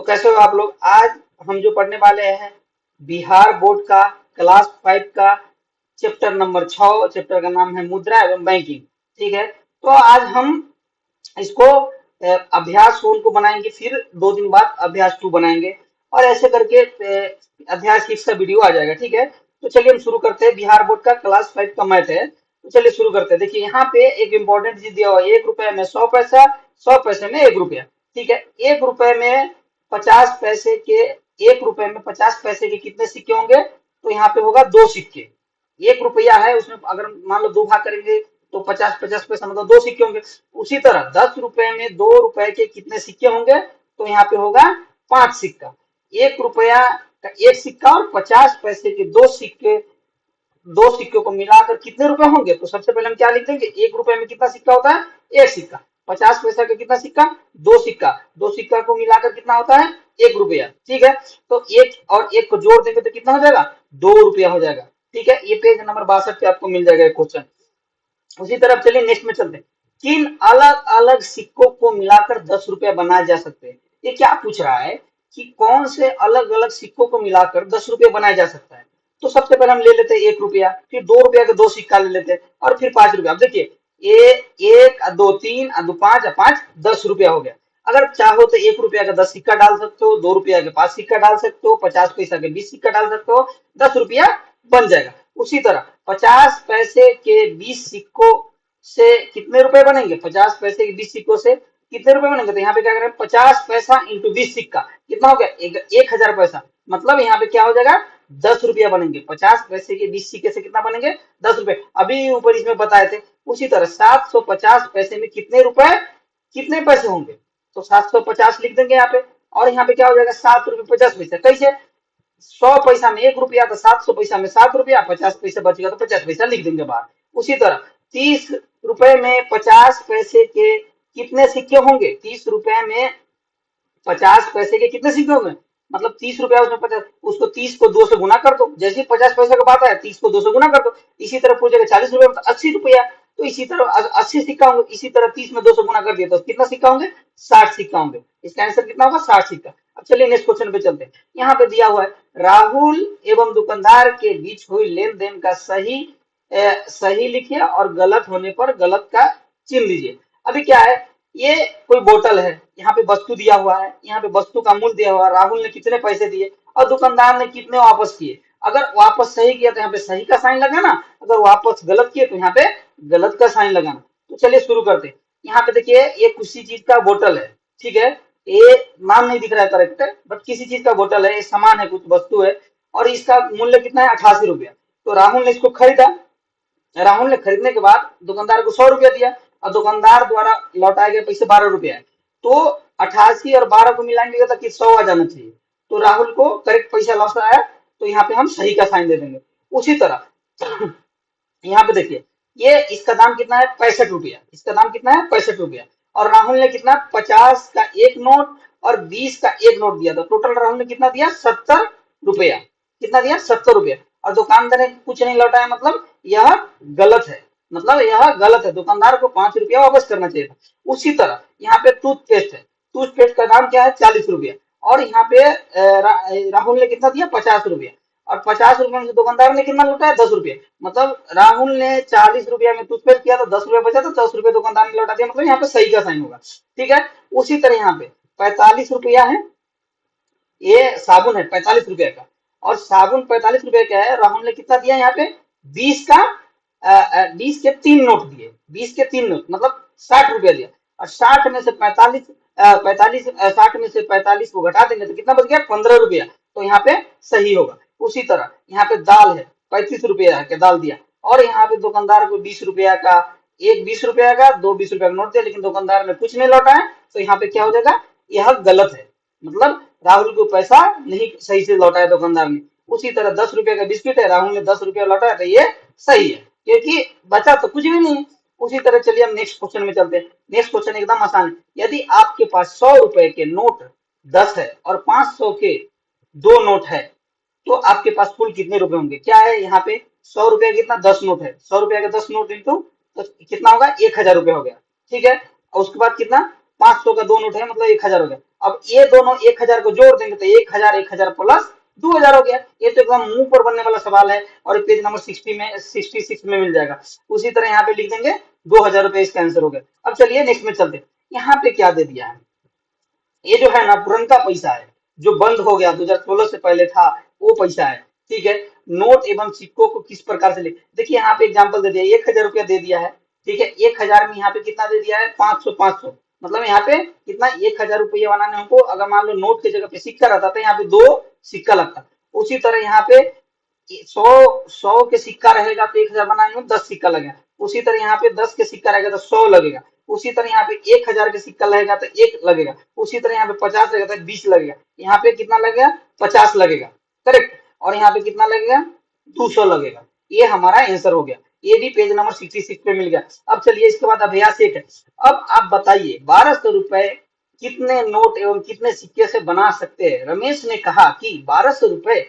कैसे हो आप लोग? आज हम जो पढ़ने वाले हैं बिहार बोर्ड का क्लास 5 का चैप्टर नंबर 6। चैप्टर का नाम है मुद्रा एवं बैंकिंग। ठीक है, तो आज हम इसको अभ्यास 1 को बनाएंगे, फिर 2 दिन बाद अभ्यास 2 बनाएंगे और ऐसे करके अभ्यास 6 का वीडियो आ जाएगा। ठीक है, तो चलिए हम शुरू करते हैं। बिहार बोर्ड का क्लास 5 का मैथ है, तो चलिए शुरू करते हैं। देखिए यहाँ पे एक इंपॉर्टेंट चीज दिया हुआ है, 1 रुपए में 100 पैसा, 100 पैसे में 1 रुपया। ठीक है, 1 रुपए में 50 पैसे के, 1 रुपए में 50 पैसे के कितने सिक्के होंगे? तो यहाँ पे होगा 2 सिक्के। 1 रुपया है, उसमें अगर मान लो 2 भाग करेंगे तो 50-50 पैसा मतलब 2 सिक्के होंगे। उसी तरह 10 रुपए में 2 रुपए के कितने सिक्के होंगे? तो यहाँ पे होगा 5 सिक्का। 1 रुपया का 1 सिक्का और 50 पैसे के 2 सिक्के, 2 सिक्कों को मिलाकर कितने रुपए होंगे? तो सबसे पहले हम क्या लिख देंगे, 1 रुपए में कितना सिक्का होता है? 1 सिक्का। 50 पैसा का कितना सिक्का? 2 सिक्का। 2 सिक्का को मिलाकर कितना होता है? 1 रुपया। ठीक है, तो एक और एक को जोड़ देंगे तो कितना हो जाएगा? 2 रुपया हो जाएगा। ठीक है, ये पेज नंबर 62 पे आपको मिल जाएगा क्वेश्चन। उसी तरफ चलिए नेक्स्ट में चलते हैं। किन अलग अलग सिक्कों को मिलाकर 10 रुपया बनाए जा सकते हैं? ये क्या पूछ रहा है कि कौन से अलग अलग सिक्कों को मिलाकर 10 रुपया बनाया जा सकता है। तो सबसे पहले हम ले लेते हैं 1 रुपया, फिर 2 रुपया के 2 सिक्का ले लेते हैं और फिर 5 रुपया। अब देखिए ये 1 2 3 2 5 5 10 रुपया हो गया। अगर चाहो तो 1 रुपया का 10 सिक्का डाल सकते हो, 2 रुपया के 5 सिक्का डाल सकते हो, 50 पैसा के 20 सिक्का डाल सकते हो, 10 रुपया बन जाएगा। उसी तरह 50 पैसे के 20 सिक्कों से कितने रुपए बनेंगे? 50 पैसे के 20 सिक्कों से कितने रुपए बनेंगे? तो यहाँ पे क्या करें, 50 पैसा इंटू 20 सिक्का कितना हो गया? 1000 पैसा। मतलब यहाँ पे क्या हो जाएगा? 10 रुपया बनेंगे। 50 पैसे के 20 सिक्के से कितना बनेंगे? 10 रुपए। अभी ऊपर इसमें बताए थे। उसी तरह 750 पैसे में कितने रुपए, कितने पैसे होंगे? तो 750 लिख देंगे यहाँ पे। और यहाँ पे क्या हो जाएगा? 7 रुपये 50 पैसे। कैसे? 100 पैसा में 1 रुपया, तो 700 पैसा में 7 रुपया, 50 पैसा बचेगा तो 50 पैसा लिख देंगे बाहर। उसी तरह 30 रुपए में 50 पैसे के कितने सिक्के होंगे? 30 रुपए में 50 पैसे के कितने सिक्के होंगे? मतलब 30 रुपया, उसमें 50, उसको 30 को 2 से गुना कर दो। जैसे ही 50 पैसा का बात आया 30 को 2 से गुना कर दो। इसी तरह पूछेगा 40 रुपए में 80 रुपया, तो इसी तरह 80 सिक्का होंगे। इसी तरह 30 में 2 से गुना कर दिया तो कितना सिक्का होंगे? 60 सिक्का होंगे। इसका आंसर कितना होगा? 60 सिक्का। अब चलिए नेक्स्ट क्वेश्चन पे चलते हैं। यहाँ पे दिया हुआ है राहुल एवं दुकानदार के बीच हुई लेन देन का सही लिखिए और गलत होने पर गलत का चिन्ह दीजिए। अभी क्या है, ये कोई बोतल है, यहाँ पे वस्तु दिया हुआ है, यहाँ पे वस्तु का मूल्य दिया हुआ है, राहुल ने कितने पैसे दिए और दुकानदार ने कितने वापस किए। अगर वापस सही किया तो यहाँ पे सही का साइन लगाना, अगर वापस गलत किए तो यहाँ पे गलत का साइन लगाना। तो चलिए शुरू करते हैं। यहाँ पे देखिए ये किसी चीज का बोतल है। ठीक है, ये नाम नहीं दिख रहा है करेक्ट, बट किसी चीज का बोतल है, ये सामान है, कुछ वस्तु है और इसका मूल्य कितना है? 88 रुपया। तो राहुल ने इसको खरीदा। राहुल ने खरीदने के बाद दुकानदार को 100 रुपया दिया और दुकानदार द्वारा लौटाए गए पैसे 12 रुपया है। तो 88 और 12 को मिलाएंगे तो 100 आ जाना चाहिए। तो राहुल को करेक्ट पैसा लौट आया, तो यहाँ पे हम सही का साइन दे देंगे। उसी तरह यहाँ पे देखिए ये इसका दाम कितना है? 65 रुपया। इसका दाम कितना है? 65 रुपया। और राहुल ने कितना? 50 का एक नोट और 20 का एक नोट दिया था। टोटल राहुल ने कितना दिया? 70 रुपया। कितना दिया? 70 रुपया। और दुकानदार ने कुछ नहीं लौटाया, मतलब यह गलत है। मतलब यह गलत है, दुकानदार को 5 रुपया वापस करना चाहिए था। उसी तरह यहाँ पे टूथपेस्ट है, टूथपेस्ट का दाम क्या है? 40 रुपया। और यहाँ पे राहुल ने कितना दिया? 50 रुपया। और 50 रुपये में से दुकानदार ने कितना लौटाया? 10 रुपये। मतलब राहुल ने 40 रुपया में टूथपेस्ट किया तो 10 रुपये बचा, तो 10 रुपये दुकानदार ने लौटा दिया। मतलब यहाँ पे सही का साइन होगा। ठीक है, उसी तरह यहाँ पे 45 रुपया है, ये साबुन है 45 रुपया का। और साबुन 45 रुपए का है। राहुल ने कितना दिया? यहाँ पे 20 का 20 के 3 नोट दिए। 20 के 3 नोट मतलब 60 रुपया दिया। और 60 में से 45 45 60 में से 45 को घटा देंगे तो कितना बच गया? 15 रुपया। तो यहाँ पे सही होगा। उसी तरह यहाँ पे दाल है, 35 रुपया के दाल दिया। और यहाँ पे दुकानदार को 20 रुपया का, एक 20 रुपया का, दो 20 रुपया का नोट दिया, लेकिन दुकानदार ने कुछ नहीं लौटाया। तो यहाँ पे क्या हो जाएगा? यह गलत है। मतलब राहुल को पैसा नहीं सही से लौटाया दुकानदार ने। उसी तरह 10 रुपए का बिस्किट है, राहुल ने 10 रुपया लौटाया, तो ये सही है क्योंकि बचा तो कुछ भी नहीं है। उसी तरह चलिए हम नेक्स्ट क्वेश्चन में चलते हैं। नेक्स्ट क्वेश्चन एकदम आसान है। यदि आपके पास 100 रुपए के नोट 10 है और 500 के 2 नोट है, तो आपके पास कुल कितने रुपए होंगे? क्या है यहाँ पे? 100 रुपया कितना? 10 नोट है। 100 रुपया के 10 नोट इंटू तो कितना होगा? 1000 रुपया हो गया। ठीक है, और उसके बाद कितना? 500 का 2 नोट है मतलब 1000 हो गया। अब ये दोनों 1000 को जोड़ देंगे तो 1000 प्लस 2000 हो गया। ये तो एकदम मुंह पर बनने वाला सवाल है और पेज नंबर 66 में मिल जाएगा। उसी तरह यहाँ पे लिख देंगे 2000 रुपए इसका आंसर हो गया। अब चलिए नेक्स्ट में चलते हैं। यहाँ पे क्या दे दिया है, ये जो है ना पुरनका पैसा है जो बंद हो गया 2016 से पहले था, वो पैसा है। ठीक है, नोट एवं सिक्कों को किस प्रकार से लिख, देखिए यहाँ पे एग्जांपल दे दिया, 1000 रुपया दे दिया है। ठीक है, 1000 में यहाँ पे कितना दे दिया है, 500 मतलब यहाँ पे कितना, 1000 रुपया बनाने हमको अगर मान लो नोट की जगह पे सिक्का रहता तो यहाँ पे 2 सिक्का लगता। उसी तरह यहाँ पे 100 के सिक्का रहेगा तो 1000 बनाने में 10 सिक्का लगेगा। उसी तरह यहाँ पे 10 के सिक्का रहेगा तो 100 लगेगा। उसी तरह यहाँ पे 1000 के सिक्का लगेगा तो 1 लगेगा। उसी तरह यहाँ पे 50 लगेगा तो 20 लगेगा। यहाँ पे कितना लगेगा, 50 लगेगा, करेक्ट। और यहाँ पे कितना लगेगा, 200 लगेगा। ये हमारा आंसर हो गया। ये भी पेज नंबर 66 पे मिल गया। अब चलिए इसके बाद अभ्यास 1 है। अब आप बताइए 1200 रुपए कितने नोट एवं कितने सिक्के से बना सकते हैं। रमेश ने कहा कि 1200 रुपए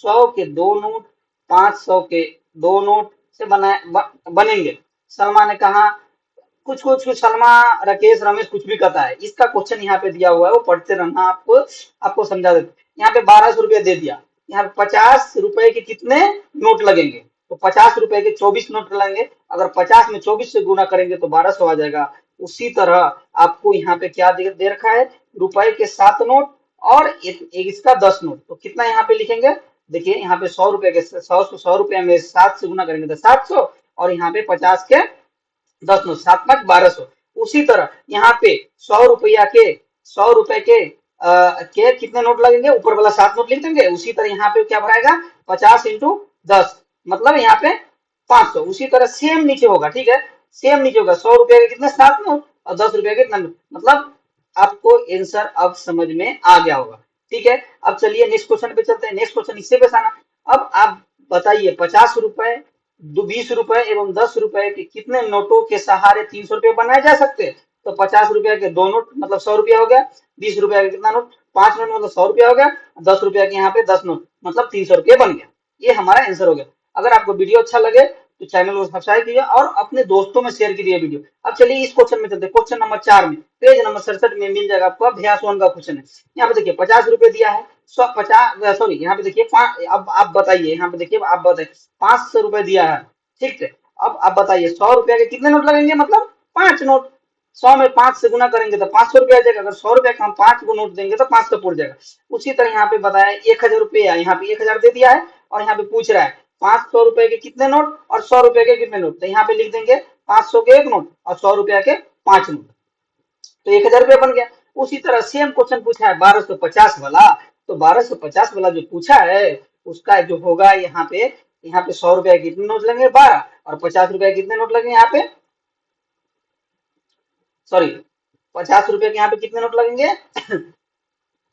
100 के 2 नोट, 500 के 2 नोट से बनेंगे। सलमा ने कहा, कुछ कुछ कुछ सलमा, राकेश, रमेश कुछ भी कहता है। इसका क्वेश्चन यहाँ पे दिया हुआ है, वो पढ़ते रहना, आपको आपको समझा देते। यहाँ पे 1200 रुपया दे दिया, यहाँ पे 50 रुपए के कितने नोट लगेंगे, तो 50 रुपए के 24 नोट लगेंगे। अगर 50 में 24 से गुना करेंगे तो 1200 आ जाएगा। उसी तरह आपको यहाँ पे क्या दे रखा है, रुपए के 7 नोट और एक इसका 10 नोट, तो कितना यहाँ पे लिखेंगे, देखिए यहाँ पे 100 रुपए के 100 रुपए में 7 से गुना करेंगे तो 700, और यहाँ पे 50 के 10 नोट, 7×5 1200। उसी तरह यहाँ पे 100 रुपए के कितने नोट लगेंगे, ऊपर वाला 7 नोट लिख देंगे। उसी तरह यहाँ पे क्या भराएगा, 50 × 10 मतलब यहाँ पे 500। उसी तरह सेम नीचे होगा, ठीक है, सेम नीचे होगा 100 रुपए के कितने 7 नोट और 10 रुपए के कितना नोट, मतलब आपको आंसर अब समझ में आ गया होगा। ठीक है, अब चलिए नेक्स्ट क्वेश्चन पे चलते हैं। नेक्स्ट क्वेश्चन इससे भी आसान है। अब आप बताइए 50 रुपए, 20 रुपए एवं 10 रुपए के कितने नोटों के सहारे 300 रुपए बनाए जा सकते हैं। तो 50 रुपए के 2 नोट मतलब 100 रुपया हो गया, 20 रुपया का कितना नोट, 5 नोट मतलब 100 रुपया हो गया, 10 रुपया के यहाँ पे 10 नोट मतलब 300 रुपये बन गया। ये हमारा आंसर हो गया। अगर आपको वीडियो अच्छा लगे तो चैनल को सब्सक्राइब कीजिए और अपने दोस्तों में शेयर कीजिए वीडियो। अब चलिए इस क्वेश्चन में चलते हैं। क्वेश्चन नंबर 4 में पेज नंबर 67 में मिल जाएगा आपको, अभ्यास 1 का क्वेश्चन है। यहाँ पे देखिए 50 रुपए दिया है, 50 सॉरी यहाँ पे देखिए अब आप बताइए, यहाँ पे देखिए आप बताइए 500 रुपए दिया है, ठीक है। अब आप बताइए 100 रुपया के कितने नोट लगेंगे, मतलब 5 नोट। 100 में 5 से गुना करेंगे तो 500 रुपया आ जाएगा। अगर 100 रुपया का हम 5 को नोट देंगे तो 500 पूर जाएगा। उसी तरह यहाँ पे बताया 1000 रुपया, यहाँ पे 1000 दे दिया है और यहाँ पे पूछ रहा है 500 रुपए के कितने नोट और 100 रुपए के कितने नोट, तो यहाँ पे लिख देंगे 500 के 1 नोट और 100 रुपया के 5 नोट, तो 1000 रुपया बन गया। उसी तरह सेम क्वेश्चन पूछा है 1250 वाला, तो 1250 वाला जो पूछा है उसका जो होगा यहाँ पे 100 रुपया के कितने नोट लगेंगे 12 और 50 रुपया के कितने नोट लगेंगे यहाँ पे, सॉरी 50 रुपया के यहाँ पे कितने नोट लगेंगे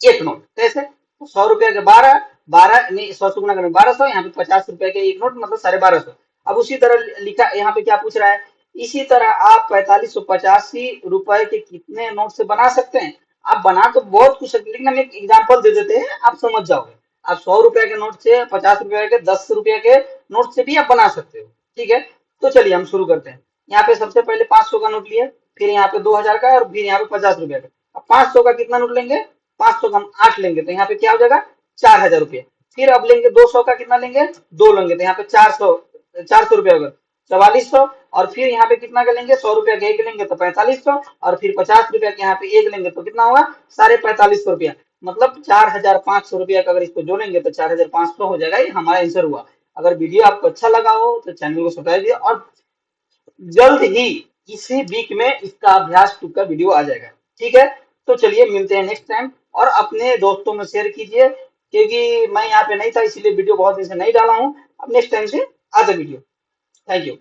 1 नोट। कैसे, तो 100 रुपया के 12, 12 नहीं 100 से गुना करेंगे 1200, यहाँ पे 50 रुपया के 1 नोट मतलब 1250। अब उसी तरह लिखा यहाँ पे क्या पूछ रहा है, इसी तरह आप 4585 रुपए के कितने नोट से बना सकते हैं। आप बना तो बहुत कुछ सकते हैं, लेकिन हम एक एग्जाम्पल दे देते हैं, आप समझ जाओगे। आप 100 रुपया के नोट से, 50 रुपया के, 10 रुपया के नोट से भी आप बना सकते हो। ठीक है, तो चलिए हम शुरू करते हैं। यहाँ पे सबसे पहले 500 का नोट लिया, फिर यहाँ पे 2000 का और फिर यहाँ पे 50 रुपया का। अब 500 का कितना नोट लेंगे, 500 का हम 8 लेंगे तो यहाँ पे क्या हो जाएगा 4000 रुपया। फिर अब लेंगे 200 का कितना लेंगे 2 लेंगे तो यहाँ पे 400 रुपया होगा 4400। और फिर यहाँ पे कितना का लेंगे 100 रुपया के 1 लेंगे तो 4500 और फिर 50 रुपया के यहाँ पे 1 लेंगे तो कितना होगा 4550 रुपया, मतलब 4500 रुपया का अगर इसको जोड़ेंगे तो 4500 हो जाएगा। ये हमारा आंसर हुआ। अगर वीडियो आपको अच्छा लगा हो तो चैनल को सब्सक्राइब कीजिए और जल्द ही इसी वीक में इसका अभ्यास 2 का वीडियो आ जाएगा। ठीक है, तो चलिए मिलते हैं नेक्स्ट टाइम और अपने दोस्तों में शेयर कीजिए, क्योंकि मैं यहाँ पे नहीं था इसलिए वीडियो बहुत दिन से नहीं डाला हूँ। अब नेक्स्ट टाइम से आता वीडियो। Thank you.